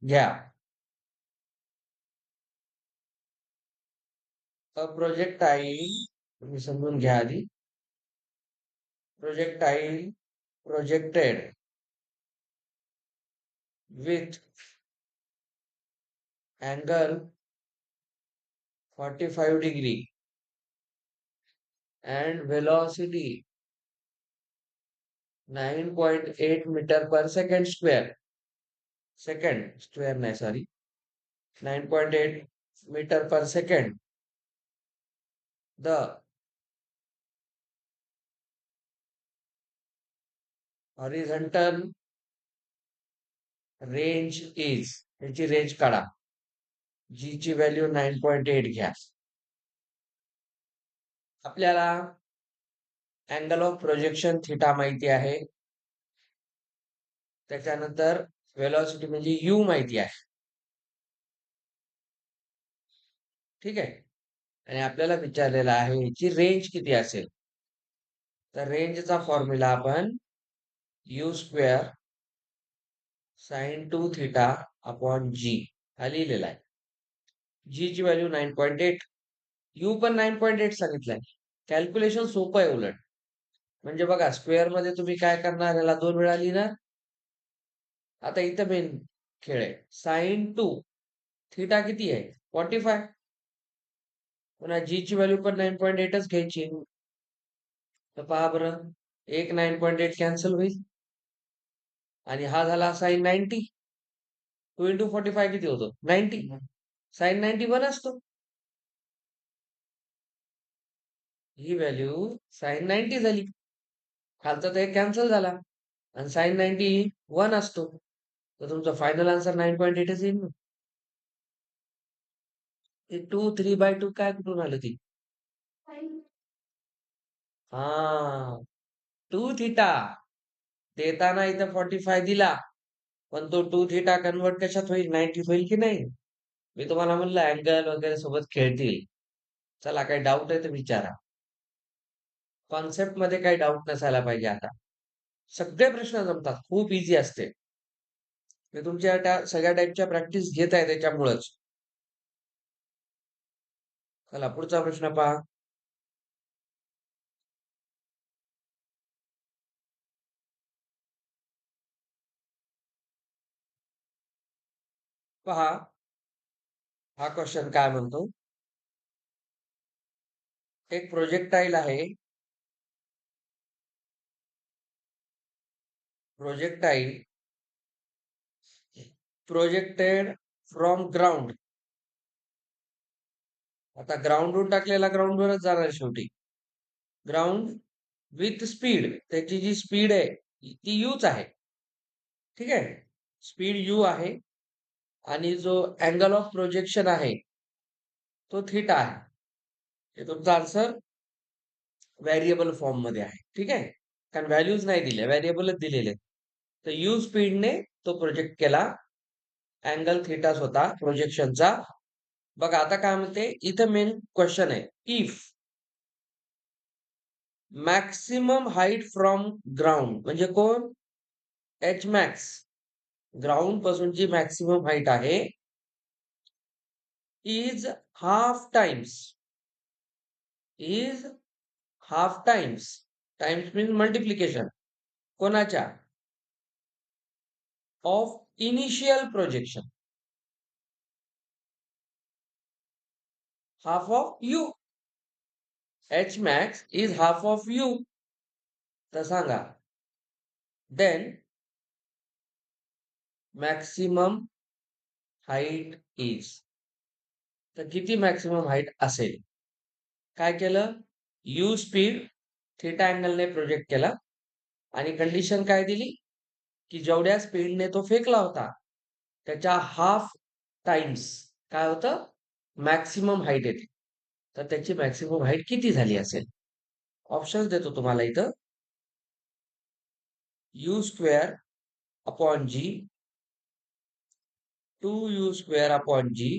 घ्या. अ प्रोजेक्टाईल, तुम्ही समजून घ्या आधी. Projectile projected with angle 45 degree and velocity 9.8 meter per second square. Second square नाही sorry. 9.8 meter per second. The horizontal range is, याची range काढा. जी ची व्हॅल्यू 9.8 घ्या. आपल्याला अँगल ऑफ प्रोजेक्शन थिटा माहिती आहे. त्याच्यानंतर वेलॉसिटी म्हणजे यू माहिती आहे. ठीक आहे. आणि आपल्याला विचारलेला आहे याची रेंज किती असेल. तर रेंजचा फॉर्म्युला आपण u square sine 2 theta upon g हा लिहिलेला आहे. जी ची व्हॅल्यू 9.8, यू पण 9.8 सांगितलंय. कॅल्क्युलेशन सोपं आहे उलट. म्हणजे बघा स्क्वेअर मध्ये तुम्ही काय करणार, याला 2 वेळा लिहिणार. आता इथं मेन खेळ आहे. साइन 2 थीटा किती आहे 45. पुन्हा जी ची व्हॅल्यू पण 9.8च घ्यायची. तर पहा बरं, एक 9.8 कॅन्सल होईल आणि हा झाला साइन 90. 2 इंटू 45 किती होतो 90. साइन 90 वन असतो. ही व्हॅल्यू साइन 90 झाली. खालचा तर एक कॅन्सल झाला आणि साइन 90 वन असतो. तर तुमचा फायनल आन्सर 9.8च येईल. ते 2 3/2 काय कुठून आलं ती? हा 2 थीटा देताना इथं 45 दिला, पण तो 2 थीटा कन्वर्ट कशात होईल 90 होईल की नाही. मी तुम्हाला म्हणलं अँगल वगैरे सोबत खेळतील. चला काही डाऊट आहे तर विचारा. कॉन्सेप्ट मध्ये काही डाऊट नसायला पाहिजे. आता सगळे प्रश्न जमतात, खूप इझी असते. मी तुमच्या त्या सगळ्या टाईपच्या प्रॅक्टिस घेत आहे त्याच्यामुळेच. चला पुढचा प्रश्न पहा. पहा हा क्वेश्चन काय म्हणतो. एक प्रोजेक्टाईल आहे. Projectile projected from ground. आता ग्राउंडवरून टाकलेला ग्राउंडवरच जाणार शेवटी. ग्राउंड विथ स्पीड, त्याची जी स्पीड आहे ती यूच आहे. ठीक आहे, स्पीड यू आहे. आणि जो अँगल ऑफ प्रोजेक्शन आहे तो थीटा आहे. हे तुमचा आन्सर व्हेरिएबल फॉर्म मध्ये आहे. ठीक आहे, कारण व्हॅल्यूज नाही दिल्या, व्हेरिएबलच दिलेले. तर यू स्पीडने तो प्रोजेक्ट केला. अँगल थीटाच होता प्रोजेक्शनचा. बघा आता काय म्हणते इथं, मेन क्वेश्चन आहे. If maximum height from ground म्हणजे कोण, एच मॅक्स, ग्राउंड पासूनची मॅक्सिमम हाईट आहे, is half times, is half times, times mean multiplication कोणाच्या, of initial projection, half of u. H max is half of u. तर सांगा then maximum height is. तर किती maximum height असेल. काय केलं, यू स्पीड थीटा अँगलने प्रोजेक्ट केला आणि कंडिशन काय दिली की जेवढ्या स्पीडने तो फेकला होता त्याच्या हाफ टाइम्स काय होतं, मॅक्सिमम हाईट येते. तर त्याची मॅक्सिमम हाईट किती झाली असेल. ऑप्शन्स देतो तुम्हाला इथं. U square upon g, 2u square upon g,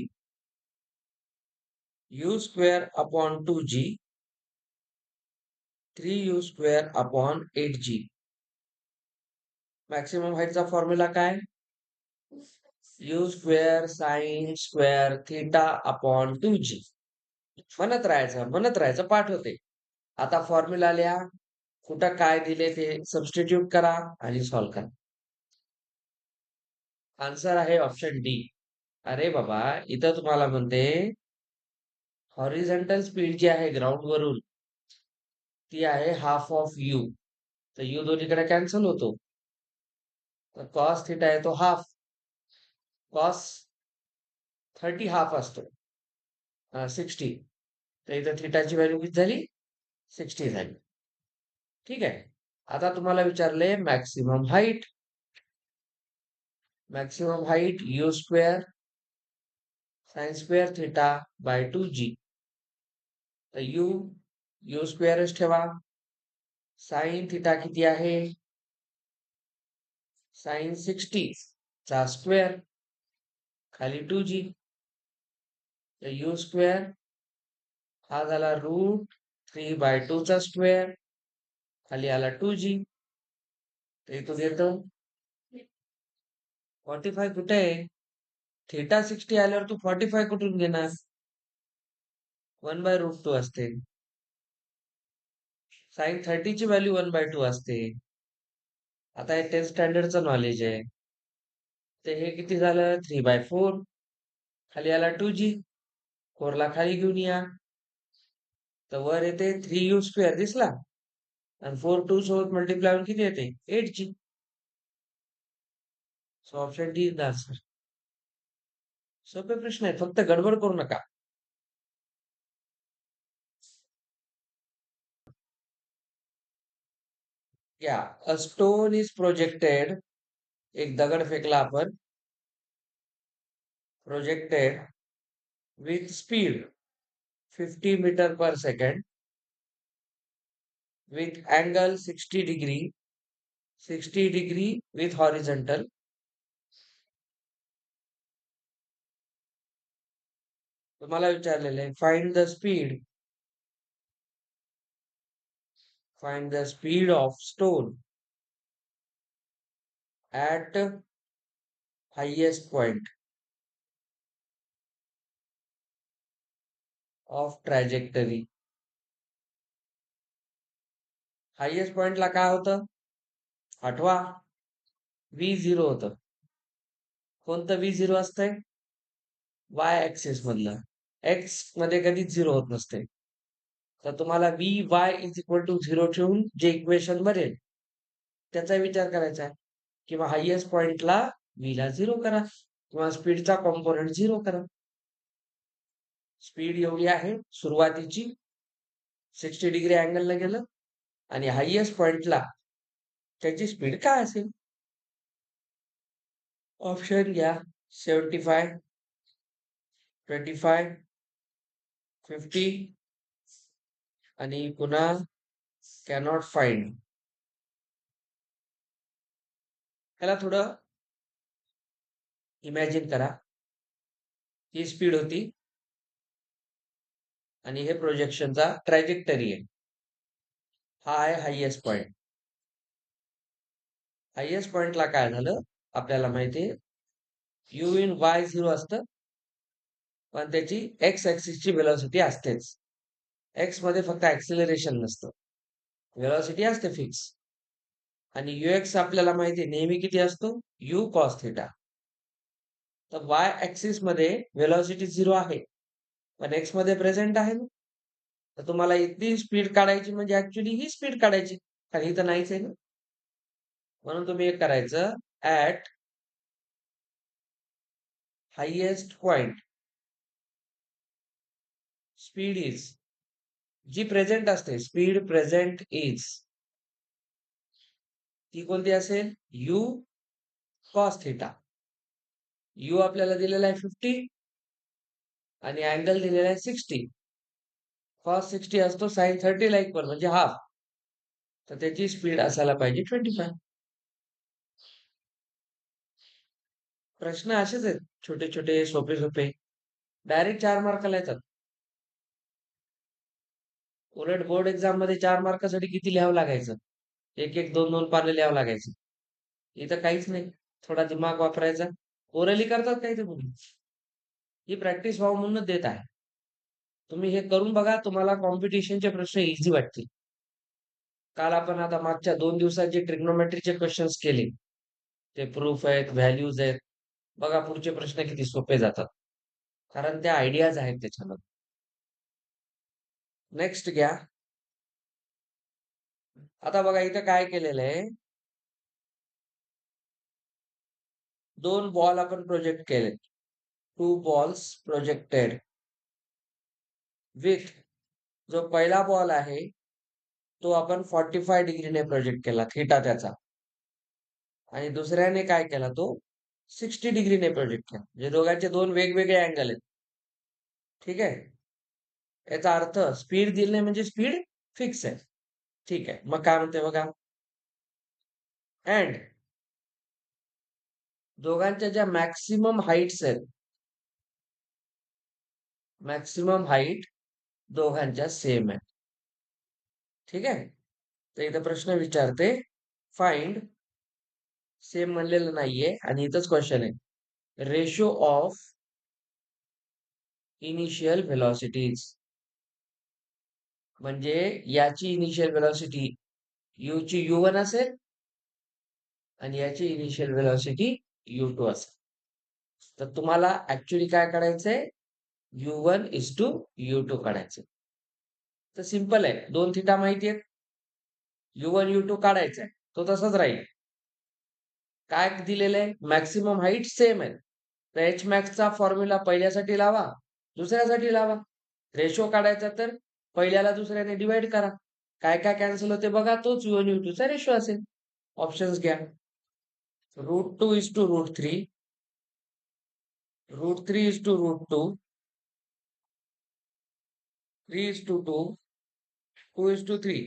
u square upon 2g, 3u square upon 8g. Maximum हाईटचा फॉर्म्युला काय, u square sine square theta upon 2g. म्हणत राहायचं पाठ होते. आता फॉर्म्युला लिहा, कुठं काय दिले ते सबस्टिट्यूट करा आणि सॉल्व्ह करा. आन्सर आहे ऑप्शन डी. अरे बाबा, इथं तुम्हाला म्हणते हॉरिझॉन्टल स्पीड जी आहे ग्राउंड वरून ती आहे हाफ ऑफ यू. तर यू दोन्हीकडे कॅन्सल होतो. तर कॉस थिटा येतो हाफ. कॉस 30 हाफ असतो 60. तर इथं थिटाची व्हॅल्यू किती झाली? 60 झाली. ठीक आहे. आता तुम्हाला विचारले maximum height. Maximum height you square sine square theta by 2g. तर यू स्क्वेअरच ठेवा. साइन थिटा किती आहे? साइन 60 चा स्क्वेअर खाली 2g. तर यू स्क्वेअर हा झाला √3/2 चा स्क्वेअर खाली आला 2g. तर इथून येतो 45 कुठे आहे? थिटा 60 आल्यावर तू 45 कुठून घेणार? 1/√2 असते. साइन 30 ची व्हॅल्यू 1/2 असते. आता हे 10th स्टँडर्डचं नॉलेज आहे. तर हे किती झालं? 3/4 खाली आला 2g. 4 ला खाली घेऊन या. तर वर येते 3u स्क्वेअर दिसला आणि 4 2 सोबत मल्टिप्लाय होऊन किती येते? 8g. So option D is the answer. सोपे प्रश्न आहेत, फक्त गडबड करू नका. या अ स्टोन इज प्रोजेक्टेड. एक दगड फेकला आपण. Projected with speed 50 metre per second with angle 60 degree, 60 degree with horizontal. तुम्हाला विचारलेलं आहे find the speed of stone at highest point of trajectory. Highest पॉइंटला काय होतं? आठवा V0 होतं. कोणतं V0 असतंय? y ऍक्सिस मधलं. x मध्ये कधीच 0 होत नसते. तर तुम्हाला Vy इज इक्वल टू 0 ठेवून जे इक्वेशन बनेल त्याचा विचार करायचा आहे. किंवा हायेस्ट पॉइंटला v ला 0 करा किंवा स्पीडचा कॉम्पोनंट 0 करा. स्पीड एवढी आहे सुरुवातीची 60 डिग्री अँगलला गेलं आणि हायेस्ट पॉइंटला त्याची स्पीड काय असेल? ऑप्शन घ्या 75 25 50 आणि पुन्हा कॅनॉट फाइंड. त्याला थोडं इमॅजिन करा. ही स्पीड होती आणि हे प्रोजेक्शनचा ट्रॅजेक्टरी आहे. हा आहे हायेस्ट पॉइंट. हायेस्ट पॉइंटला काय झालं आपल्याला माहिती आहे. यू इन वाय 0 असतं पण त्याची एक्स ऍक्सिसची व्हेलॉसिटी असतेच. एक्स मध्ये फक्त ऍक्सिलरेशन नसतं, व्हेलॉसिटी असते फिक्स. आणि युएक्स आपल्याला माहिती आहे नेहमी किती असतो? You cos theta. तर वाय ऍक्सिस मध्ये व्हेलॉसिटी 0 आहे पण एक्स मध्ये प्रेझेंट आहे ना. तर तुम्हाला इतकी स्पीड काढायची म्हणजे ऍक्च्युली ही स्पीड काढायची, कारण इथं नाहीच आहे ना. म्हणून तुम्ही एक करायचं at highest point speed is, जी प्रेझेंट असते स्पीड प्रेझेंट इज ती कोणती असेल? You cos theta. यू आपल्याला दिलेला आहे 50 आणि अँगल दिलेला आहे 60. कॉस 60 असतो साइन 30 ला इक्वल म्हणजे हाफ. तर त्याची स्पीड असायला पाहिजे 25. प्रश्न असेच आहेत, छोटे छोटे सोपे सोपे, डायरेक्ट 4 मार्काला येतात. उलट बोर्ड एक्झाम मध्ये 4 मार्कासाठी किती लिहावं लागायचं? एक एक दोन दोन पानं लिहावं लागायचं. इथं काहीच नाही, थोडा दिमाग वापरायचा ओरली करतात काही ते मुली. ही प्रॅक्टिस व्हावं म्हणून देत आहे. तुम्ही हे करून बघा, तुम्हाला कॉम्पिटिशनचे प्रश्न ईझी वाटतील. काल आपण आता मागच्या 2 दिवसात जे ट्रिग्नोमेट्रीचे क्वेश्चन्स केले, ते प्रूफ आहेत, व्हॅल्यूज आहेत. बघा पुढचे प्रश्न किती सोपे जातात. कारण त्या आयडियाज आहेत त्याच्यामध्ये. नेक्स्ट घ्या. आता बघा इथं काय केलेलं आहे, 2 बॉल आपण प्रोजेक्ट केलेत. 2 बॉल्स प्रोजेक्टेड विथ जो पहिला बॉल आहे, तो आपण 45 डिग्रीने प्रोजेक्ट केला, थिटा त्याचा. आणि दुसऱ्याने काय केला तो 60 डिग्रीने प्रोजेक्ट केला. म्हणजे दोघांचे 2 वेगवेगळे अँगल आहेत. ठीक आहे. याचा अर्थ स्पीड दिली नाही म्हणजे स्पीड फिक्स आहे. ठीक आहे. मग काय म्हणते बघा. अँड दोघांच्या ज्या मॅक्सिमम हाईट्स आहेत, मॅक्सिमम हाईट दोघांच्या सेम आहे. ठीक आहे. तर इथं प्रश्न विचारते फाइंड, सेम म्हणलेलं नाहीये आणि इथंच क्वेश्चन आहे, रेशो ऑफ इनिशियल व्हेलॉसिटीज. म्हणजे याची इनिशियल व्हेलॉसिटी u ची u1 असेल आणि याची इनिशियल व्हेलॉसिटी u2 असेल. तर तुम्हाला ऍक्च्युली काय काढायचंय, u1 इज टू u2 काढायचं. तर सिंपल आहे, 2 थिटा माहिती आहेत, u1 u2 काढायचा, तो तसाच राहील. काय दिलेलं आहे, मॅक्सिमम हाईट सेम आहे. तर एच मॅक्सचा फॉर्म्युला पहिल्यासाठी लावा, दुसऱ्यासाठी लावा. रेशो काढायचा तर पहिल्याला दुसऱ्याने डिवाइड करा. काय काय कॅन्सल होते बघा, तोच u1 u2 चा रेशो असेल. ऑप्शन्स घ्या. √2 is to √3, √3 is to √2, 3 is to 2, 2 is to 3.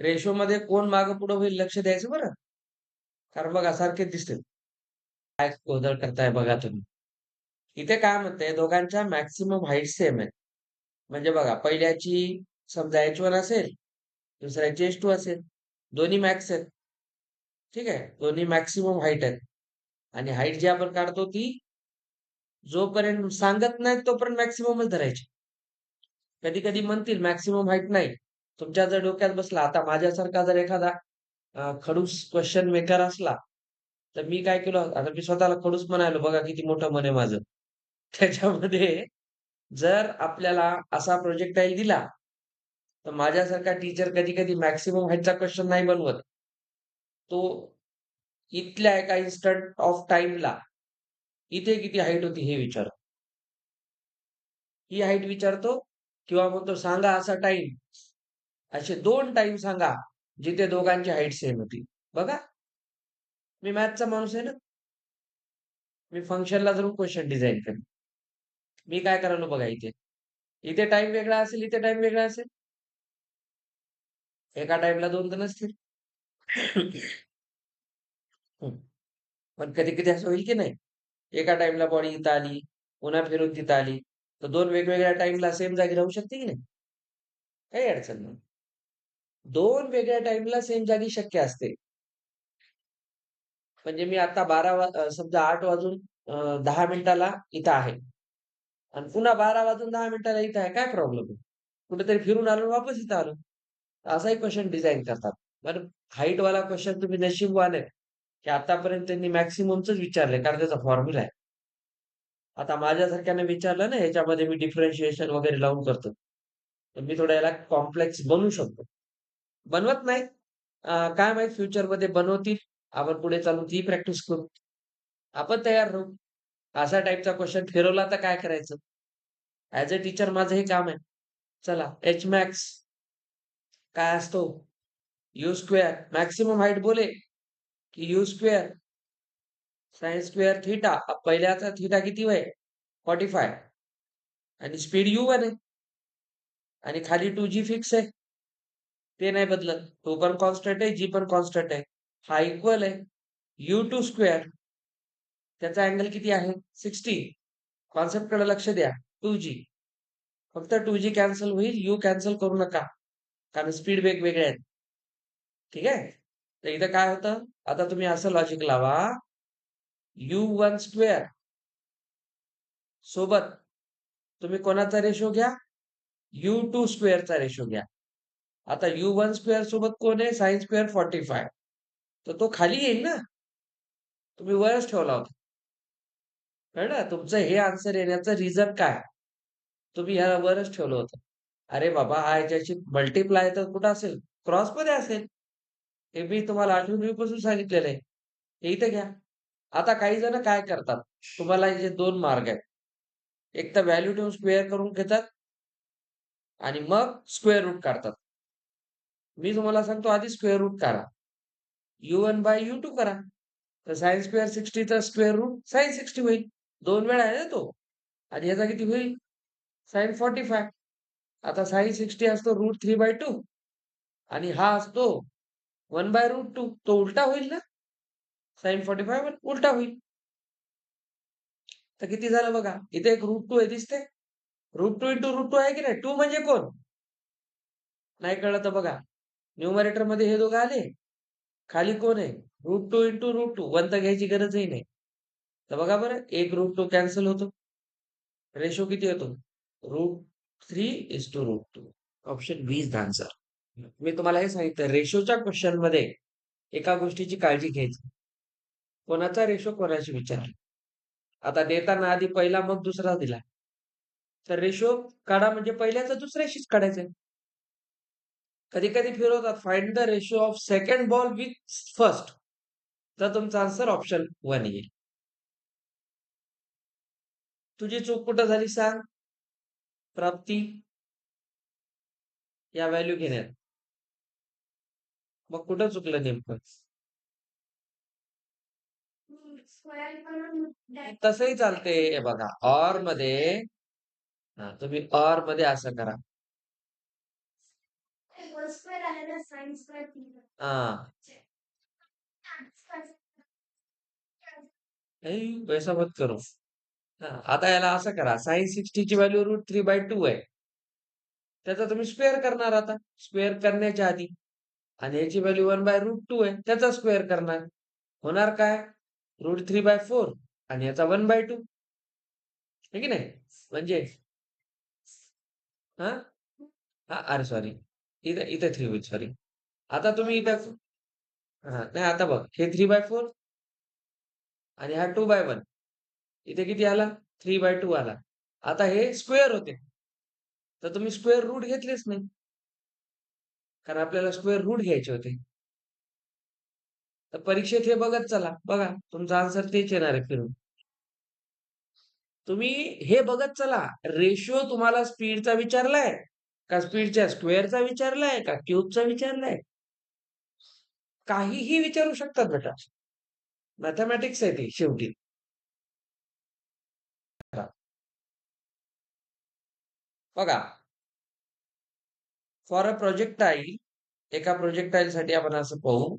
Ratio मध्ये कोण मागे पुढे होईल लक्ष द्यायचं बरं. कारण बघा सारखेच दिसते. काय गोंधळ करताय बघा तुम्ही. इथे काय म्हणते, दोघांच्या मॅक्सिमम हाईट सेम आहे. म्हणजे बघा पहिल्याची समजा H1 असेल, दुसऱ्याची H2 असेल. दोन्ही मॅक्स आहेत. ठीक आहे. दोन्ही मॅक्सिमम हाईट आहेत. आणि हाईट जी आपण काढतो ती जोपर्यंत सांगत नाही तोपर्यंत मॅक्सिममच धरायची. कधी कधी म्हणतील मॅक्सिमम हाईट नाही. तुमच्या जर डोक्यात बसला, आता माझ्यासारखा जर एखादा खडूस क्वेश्चन मेकर असला, तर मी काय केलं, आता मी स्वतःला खडूस म्हणायलो बघा किती मोठं मन आहे माझं. त्याच्यामध्ये जर आपल्याला असा प्रोजेक्टाईल दिला, तर माझ्यासारखा टीचर कधी कधी मॅक्सिमम हाईटचा क्वेश्चन नाही बनवत. तो इथल्या एका इन्स्टंट ऑफ टाइमला इथे किती हाईट होती हे विचारतो. ही हाईट विचारतो किंवा म्हणतो सांगा असा टाइम, असे 2 टाइम सांगा जिथे दोघांची हाईट सेम होती. बघा, मी मॅथचा माणूस आहे ना. मी फंक्शनला धरून क्वेश्चन डिझाइन करेन. मी काय करायलो बघा इथे. इथे टाइम वेगळा असेल, इथे टाइम वेगळा असेल. एका टाइमला 2 तर नसतील. हं. पण कधी-कधी असं होईल की नाही, एका टाइमला बॉडी इथं आली, पुन्हा फिरून तिथं आली, तर 2 वेगवेगळ्या टाइमला सेम जागी राहू शकते की नाही? काही अडचण नाही. 2 वेगळ्या टाइमला सेम जागी शक्य असते. म्हणजे मी आता समजा 8 वाजून 10 मिनिटाला इथं आहे आणि पुन्हा 12 वाजून 10 मिनिटाला इथं आहे. काय प्रॉब्लेम आहे? कुठेतरी फिरून आलो आणि वापस इथं आलो. असाही क्वेशन डिझाइन करतात. बरं, हाईटवाला क्वेशन तुम्ही नशीबवान आहेत, की आतापर्यंत त्यांनी मॅक्सिममचंच विचारलंय कारण त्याचा फॉर्म्युला आहे. आता माझ्यासारख्याने विचारलं ना, ह्याच्यामध्ये मी डिफरन्शिएशन वगैरे लावून करतो. तर मी थोडं याला कॉम्प्लेक्स बनवू शकतो. बनवत नाहीत. काय माहीत फ्युचरमध्ये बनवतील. आपण पुढे चालून ती प्रॅक्टिस करू. आपण तयार राहू. अशा टाइपचा क्वेशन फिरवला तर काय करायचं? ॲज अ टीचर माझं हे काम आहे. चला एच मॅक्स काय असतो? यू स्क्वेअर मॅक्सिमम हाईट बोले, की u square sine square theta. पहिल्याचा थीटा किती आहे? 45 आणि स्पीड u1 आहे आणि खाली 2g फिक्स आहे. ते नाही बदलत. तो पण कॉन्स्टंट आहे, g पण कॉन्स्टंट आहे. हा इक्वल आहे. u2 स्क्वेअर त्याचा अँगल किती आहे? 60. कॉन्सेप्टकडे लक्ष द्या. 2g फक्त 2g कॅन्सल होईल, u कॅन्सल करू नका. कारण स्पीड वेगवेगळे आहेत. ठीक आहे? तर इथं काय होतं? आता तुम्ही असं लॉजिक लावा, u1 स्क्वेअर सोबत तुम्ही कोणाचा रेशो घ्या, U2 स्क्वेअरचा रेशो घ्या. आता U1 स्क्वेअर सोबत कोण आहे? Sine square 45. तर तो खाली येईल ना. तुम्ही वरच ठेवला होता. कळलं? तुमचं हे आन्सर येण्याचं रिझन काय? तुम्ही ह्याला वरच ठेवलं होतं. अरे बाबा, हा याच्याशी मल्टिप्लाय तर कुठं असेल? क्रॉसमध्ये असेल. हे मी तुम्हाला 8वी पासून सांगितलेलं आहे. हे इथे घ्या. आता काही जण काय करतात? तुम्हाला याचे 2 मार्ग आहेत. एक तर व्हॅल्यू ठेवून स्क्वेअर करून घेतात आणि मग स्क्वेअर रूट काढतात. मी तुम्हाला सांगतो आधी स्क्वेअर रूट काढा. U1/U2 करा. तर sin स्क्वेअर 60 चा स्क्वेअर रूट sin 60 होईल. 2 वेळा आहे ना तो. आणि याचा किती होईल? sin 45. आता sin 60 असतो √3/2 आणि हा असतो 1/√2. तो उलटा होईल ना? sin 45 उलटा होईल. तर किती झालं बघा. इथे एक √2 आहे दिसते? √2 × √2 आहे की नाही? 2 म्हणजे कोण? नाही कळलं तर बघा. न्यूमरेटरमध्ये हे दोघं आले. खाली कोण आहे? √2 × √2. 1 तर घ्यायची गरजही नाही. तर बघा बरं, एक √2 कॅन्सल होतो. रेशो किती येतो? √3:√2. Option B is the answer. मी तुम्हाला हे सांगितलं, रेशोच्या क्वेश्चनमध्ये एका गोष्टीची काळजी घ्यायची. कोणाचा रेशो कोणाशी विचारला. आता देताना आधी पहिला मग दुसरा दिला. तर रेशो काढा म्हणजे पहिल्याचा दुसऱ्याशीच काढायचं. कधी-कधी फिरवतात, find the ratio of second ball with first. तर तुमचा आन्सर ऑप्शन 1 येईल. तुझी चूक कुठं झाली सांग? प्राप्ती या व्हॅल्यू घेण्यात. मग कुठं चुकलं नेमकं? तसंही चालते. हे बघा, ऑर मध्ये तुम्ही ऑर मध्ये असं करा. हा, वैसा मत करो. आता याला असं करा, sin 60 ची व्हॅल्यू √3/2 आहे. त्याचा तुम्ही स्क्वेअर करणार आता, स्क्वेअर करण्याच्या आधी. आणि याची व्हॅल्यू 1/√2 आहे, त्याचा स्क्वेअर करणार. होणार काय? √3/4 आणि याचा 1/2. आहे की नाही? म्हणजे हा हा अरे सॉरी, इथे इथे 3 होईल, सॉरी. आता तुम्ही इथं नाही, आता बघ, हे 3/4 आणि हा 2/1. इथे किती आला? 3/2 आला. आता हे स्क्वेअर होते. तर तुम्ही स्क्वेअर रूट घेतलेच नाही. कारण आपल्याला स्क्वेअर रूट घ्यायचे होते. तर परीक्षेत हे बघत चला. बघा, तुमचा आन्सर तेच येणार आहे फिरून. तुम्ही हे बघत चला. रेशो तुम्हाला स्पीडचा विचारलाय का स्पीडच्या स्क्वेअरचा विचारलाय का क्यूबचा विचारलाय? काहीही विचारू शकतात बेटा. मॅथमॅटिक्स आहे ते शेवटी. बघा, फॉर अ प्रोजेक्टाईल, एका प्रोजेक्टाईल साठी आपण असं पाहू.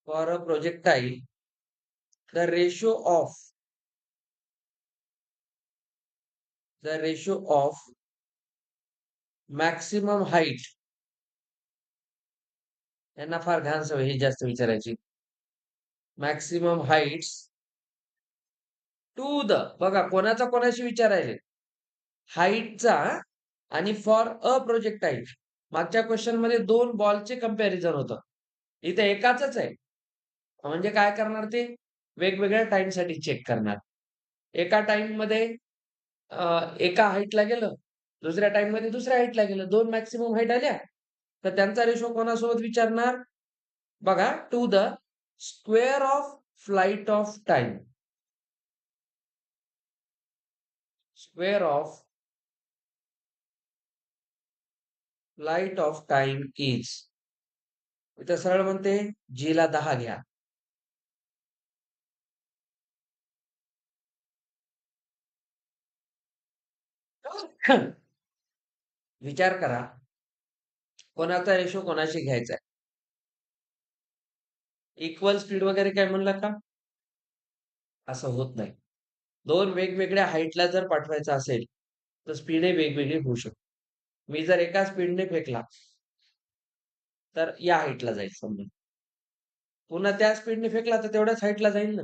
For a projectile, the ratio of maximum height. यांना फार घाण सवय ही जास्त विचारायची. मॅक्सिमम हाईट्स टू द, बघा कोणाचा कोणाशी विचारायचे? हाईटचा. आणि फॉर अ प्रोजेक्टाईल. मागच्या क्वेश्चन मध्ये 2 बॉलचे कंपॅरिझन होतं. इथे एकाच आहे. म्हणजे काय करणार ते? वेगवेगळ्या टाइमसाठी चेक करणार. एका टाइम मध्ये एका हाईटला गेलं, दुसऱ्या टाइम मध्ये दुसऱ्या हाईटला गेलं. 2 मॅक्सिमम हाईट आल्या. तर त्यांचा रेशो कोणासोबत विचारणार? बघा, to the square of flight of time. Square of flight of time is. इथं सरळ म्हणते जी ला 10 घ्या. विचार करा, कोणाचा रेशो कोणाशी घ्यायचा आहे? इक्वल स्पीड वगैरे काय म्हणलं का? असं होत नाही. 2 वेगवेगळ्या हाईटला जर पाठवायचं असेल, तर स्पीड वेगवेगळी होऊ शकते. मी जर एका स्पीडने फेकला, तर या हाईटला जाईल समजा. पुन्हा त्या स्पीडने फेकला तर तेवढ्याच हाईटला जाईल ना.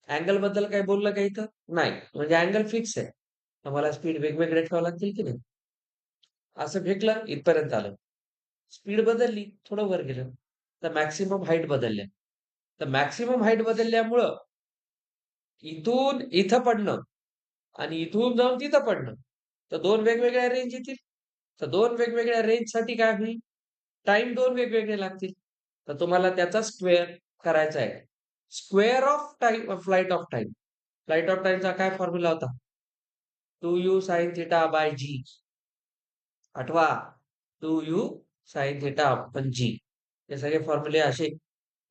अँगल बद्दल काही बोललं का इथं? नाही. म्हणजे अँगल फिक्स आहे. आम्हाला स्पीड वेगवेगळे ठेवावं लागतील की नाही? असं फेकलं, इथपर्यंत आलं. स्पीड बदलली, थोडं वर गेलं. तर मॅक्सिमम हाईट बदलल्या. तर मॅक्सिमम हाईट बदलल्यामुळं इथून इथं पडणं आणि इथून जाऊन तिथं पडणं. तर 2 वेगवेगळ्या रेंज येतील. तर 2 वेगवेगळ्या रेंजसाठी काय होईल? टाईम 2 वेगवेगळे लागतील. तर तुम्हाला त्याचा स्क्वेअर करायचा आहे. Square of time flight of time. Flight of टाईमचा काय फॉर्म्युला होता? 2u sin थिटा बाय जी. आठवा. 2u sin थिटा अपॉन जी. हे सगळे फॉर्म्युले असे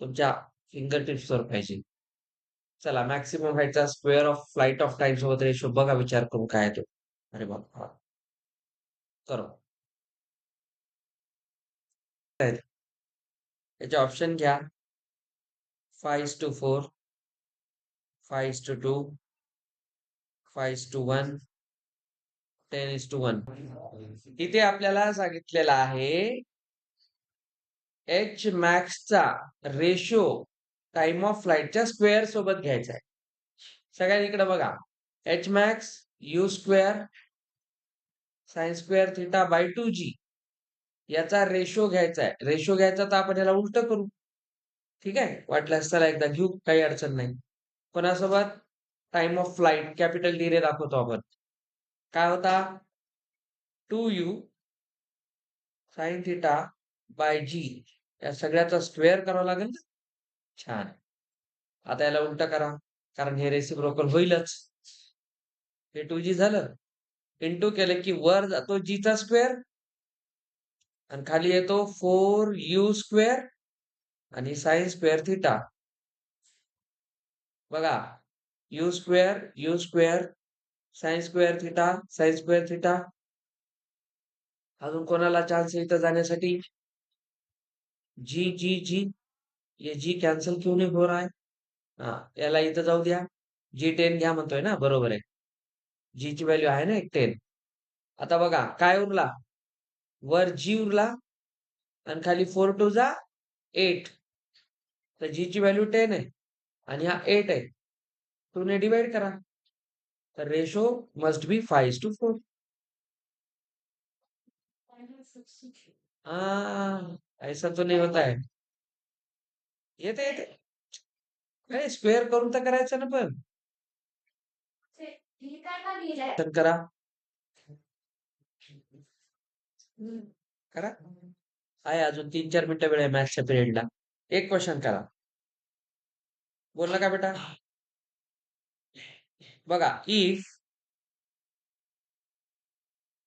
तुमच्या फिंगर टिप्सवर पाहिजे. चला मॅक्सिमम हाईटचा square of flight of time सोबत रेशो बघा विचार करून काय येतो. अरे बाबा. करो. याचे ऑप्शन घ्या. 5:4, 5:2, 5:1, 10:1. इथे आपल्याला सांगितलेलं आहे एच मॅक्सचा रेशो टाइम ऑफ फ्लाइटच्या स्क्वेअर सोबत घ्यायचा आहे. सगळ्यांनी इकडे बघा. H max u square sine square theta by 2g याचा रेशो घ्यायचा आहे. रेशो घ्यायचा तर आपण याला उलट करू. ठीक आहे. वाटल्यास चला एकदा घेऊ, काही अडचण नाही. कोणासोबत? Time of flight capital D ने दाखवतो आपण. काय होता? 2u साइन थिटा बाय जी या सगळ्याचा स्क्वेअर करावा लागेल ना. छान. आता याला उलट करा, कारण हे रेसिप्रोकल होईलच. हे 2g झालं. इंटू केलं की वर जातो g चा स्क्वेअर आणि खाली येतो 4u स्क्वेअर आणि साइन स्क्वेअर थिटा. बघा, you square sine square theta, sign square theta. अजून कोणाला चान्स आहे इथं जाण्यासाठी? जी जी जी ये जी कॅन्सल क्यों नहीं हो रहा है? हा, याला इथं जाऊ द्या. जी 10 घ्या म्हणतोय ना, बरोबर आहे. जी ची व्हॅल्यू आहे ना 10. आता बघा काय उरला? वर जी उरला आणि खाली 4 टू जा 8. तर जी ची व्हॅल्यू 10 आहे आणि हा 8 आहे. 2 ने डिवाइड करा. तर रेशो मस्ट बी 5:4. ऐसा तो नहीं होता है. येते येते. अरे स्क्वेअर करून तर करायचं ना पण. तर करा. करा. आहे अजून 3-4 मिनिटं वेळ आहे मॅथ्सच्या पिरियडला. एक क्वेश्चन करा. बोलला का बेटा? बघा, इफ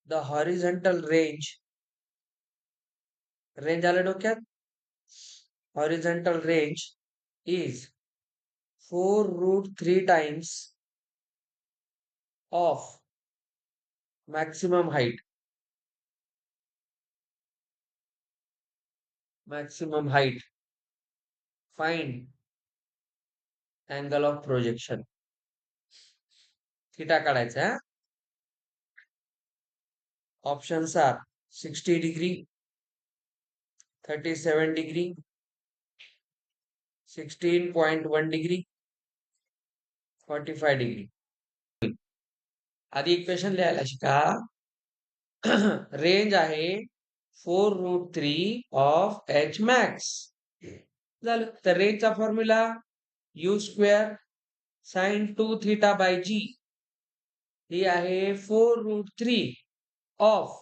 द हॉरिझॉन्टल रेंज आलं डोक्यात? Horizontal range is 4√3 times of maximum height. Maximum height. Find angle of projection. Theta काढायचा. Options are 60 degree, 37 degree, 16.1 degree, 45 degree. आधी इक्वेशन लिहायला शिका. रेंज आहे 4√3 ऑफ एच मॅक्स. झालं. तर रेंजचा formula u square sine 2 theta by g ही आहे 4√3 of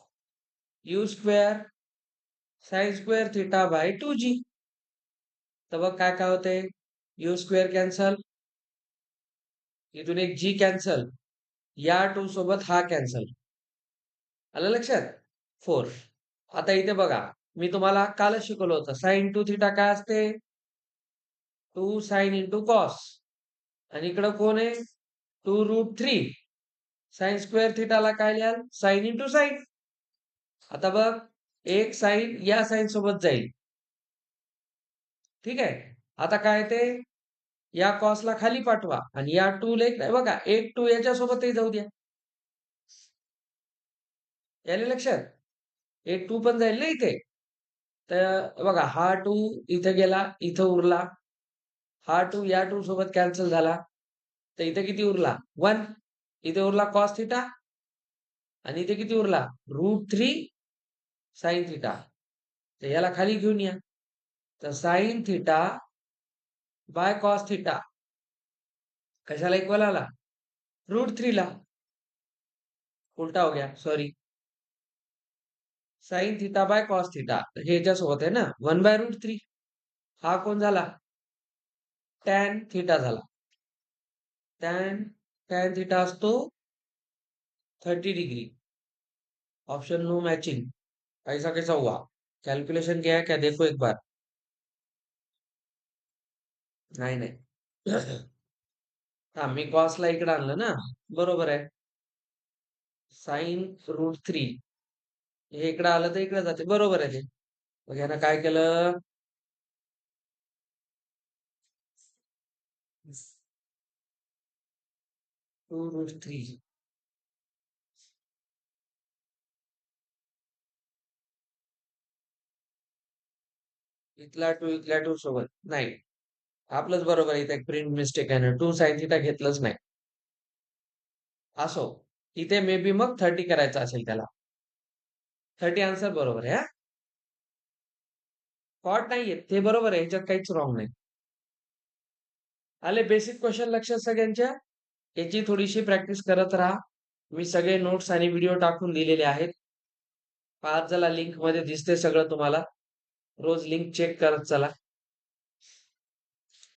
u square sine square theta by 2g. तर बघ काय काय होते? यू स्क्वेअर कॅन्सल, इथून एक जी कॅन्सल, या 2 सोबत हा कॅन्सल. आलं लक्षात? 4. आता इथे बघा, मी तुम्हाला कालच शिकवलं होतं. साइन 2 थिटा काय असते? 2 साइन इंटू कॉस. आणि इकडं कोण आहे? 2√3 साइन स्क्वेअर थिटाला काय लिहाल? Sine into sine. आता बघ, एक साइन या साइन सोबत जाईल. ठीक आहे. आता काय ते या कॉसला खाली पाठवा आणि या 2 लेख नाही बघा, एक 2 याच्यासोबतही जाऊ द्या. याले लक्षात? एक 2 पण जाईल ना इथे. तर बघा, हा 2 इथे गेला, इथं उरला. हा 2 या 2 सोबत कॅन्सल झाला. तर इथे किती उरला 1, इथे उरला कॉस थिटा आणि इथे किती उरला √3 साइन थिटा. तर याला खाली घेऊन या. तर sine theta by cos theta कशाला इक्वल आला √3 ला. उलटा हो गया sorry. Sine theta by cos theta हे याच्यासोबत आहे ना 1/√3. हा कोण झाला टॅन थिटा झाला. टॅन थिटा असतो 30 डिग्री. Option no matching. ऐसा कैसा हुआ? कैलकुलेशन क्या है क्या देखो एक बार. नाही नाही. हा मी कॉसला इकडे आणलं ना. बरोबर आहे. साइन √3 हे इकडे आलं तर इकडे जाते. बरोबर आहे ते. मग यानं काय केलं 2√3 इथल्या टू सोबत नाही. आपलंच बरोबर आहे. इथे एक प्रिंट मिस्टेक आहे ना 2 साइन थिटा घेतलंच नाही. असो इथे मे बी मग 30 करायचं असेल त्याला. 30 आन्सर बरोबर आहे. कॉट नाहीये ते बरोबर आहे. ह्याच्यात काहीच रॉंग नाही. आले बेसिक क्वेश्चन लक्षात सगळ्यांच्या. याची थोडीशी प्रॅक्टिस करत राहा. मी सगळे नोट्स आणि व्हिडिओ टाकून दिलेले आहेत. पाहत चला लिंक मध्ये दिसते सगळं तुम्हाला. रोज लिंक चेक करत चला.